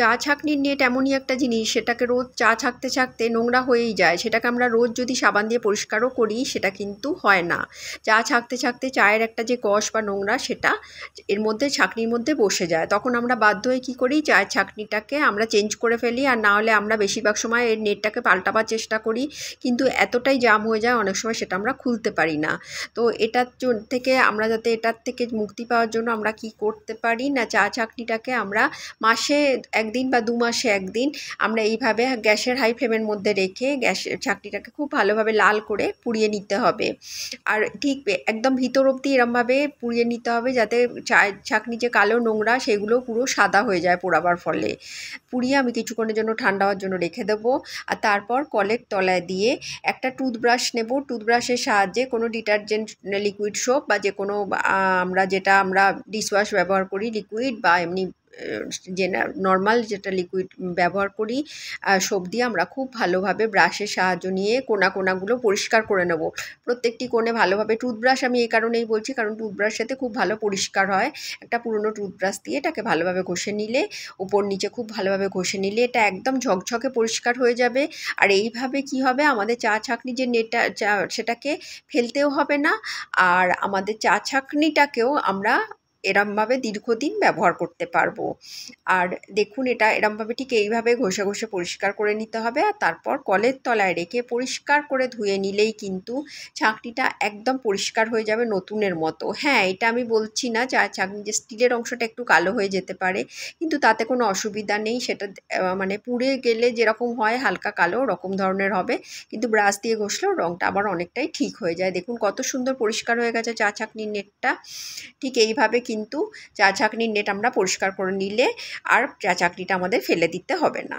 চা ছাঁকনির নেট এমনই একটা জিনিস, সেটাকে রোজ চা ছাঁকতে ছাঁকতে নোংরা হয়েই যায়। সেটাকে আমরা রোজ যদি সাবান দিয়ে পরিষ্কারও করি সেটা কিন্তু হয় না। চা ছাঁকতে ছাঁকতে চায়ের একটা যে কষ বা নোংরা সেটা এর মধ্যে ছাঁকনির মধ্যে বসে যায়। তখন আমরা বাধ্য হয়ে কী করি, চায়ের ছাঁকনিটাকে আমরা চেঞ্জ করে ফেলি, আর না হলে আমরা বেশিরভাগ সময় এর নেটটাকে পাল্টাবার চেষ্টা করি, কিন্তু এতটাই জাম হয়ে যায় অনেক সময় সেটা আমরা খুলতে পারি না। তো এটার থেকে আমরা যাতে এটার থেকে মুক্তি পাওয়ার জন্য আমরা কি করতে পারি না, চা ছাঁকনিটাকে আমরা মাসে একদিন বা 2 মাসে একদিন আমরা এইভাবে গ্যাসের হাই ফ্লেমের মধ্যে রেখে গ্যাসের ছাঁকনিটাকে খুব ভালোভাবে লাল করে পুড়িয়ে নিতে হবে। আর ঠিক একদম ভিতর অবধি এরমভাবে পুড়িয়ে নিতে হবে যাতে চায়ের ছাঁকনি যে কালো নোংরা সেগুলো পুরো সাদা হয়ে যায় পোড়াবার ফলে। পুড়িয়ে আমি কিছুক্ষণের জন্য ঠান্ডা হওয়ার জন্য রেখে দেবো। আর তারপর কলের তলায় দিয়ে একটা টুথব্রাশ নেব। টুথব্রাশের সাহায্যে কোনো ডিটারজেন্ট লিকুইড সোপ বা যে কোনো আমরা ডিশওয়াশ ব্যবহার করি লিকুইড, বা এমনি যে নর্মাল যেটা লিকুইড ব্যবহার করি সোপ দিয়ে আমরা খুব ভালোভাবে ব্রাশের সাহায্য নিয়ে কোনাগুলো পরিষ্কার করে নেব। প্রত্যেকটি কোণে ভালোভাবে, টুথব্রাশ আমি এই কারণের বলছি কারণ টুথব্রাশ সাথে খুব ভালো পরিষ্কার হয়। একটা পুরনো টুথব্রাশ দিয়ে এটাকে ভালোভাবে ঘষে নিলে, উপর নিচে খুব ভালোভাবে ঘষে নিলে এটা একদম ঝকঝকে পরিষ্কার হয়ে যাবে। আর এইভাবে কি হবে, আমাদের চা ছাঁকনি যে নেটটা সেটাকে ফেলতেও হবে না, আর আমাদের চা ছাঁকনিটাকেও আমরা এরমভাবে দীর্ঘদিন ব্যবহার করতে পারবো। আর দেখুন, এটা এরমভাবে ঠিক এইভাবে ঘষে ঘষে পরিষ্কার করে নিতে হবে, আর তারপর কলের তলায় রেখে পরিষ্কার করে ধুয়ে নিলেই কিন্তু ছাঁকনিটা একদম পরিষ্কার হয়ে যাবে নতুনের মতো। হ্যাঁ, এটা আমি বলছি না চা ছাঁকনি যে স্টিলের অংশটা একটু কালো হয়ে যেতে পারে, কিন্তু তাতে কোনো অসুবিধা নেই। সেটা মানে পুড়ে গেলে যেরকম হয় হালকা কালো ওরকম ধরনের হবে, কিন্তু ব্রাশ দিয়ে ঘষলেও রঙটা আবার অনেকটাই ঠিক হয়ে যায়। দেখুন কত সুন্দর পরিষ্কার হয়ে গেছে চা ছাঁকনির নেটটা। ঠিক এইভাবে কিন্তু চা ছাঁকনির নেট আমরা পরিষ্কার করে নিলে আর চা ছাঁকনিটা আমাদের ফেলে দিতে হবে না।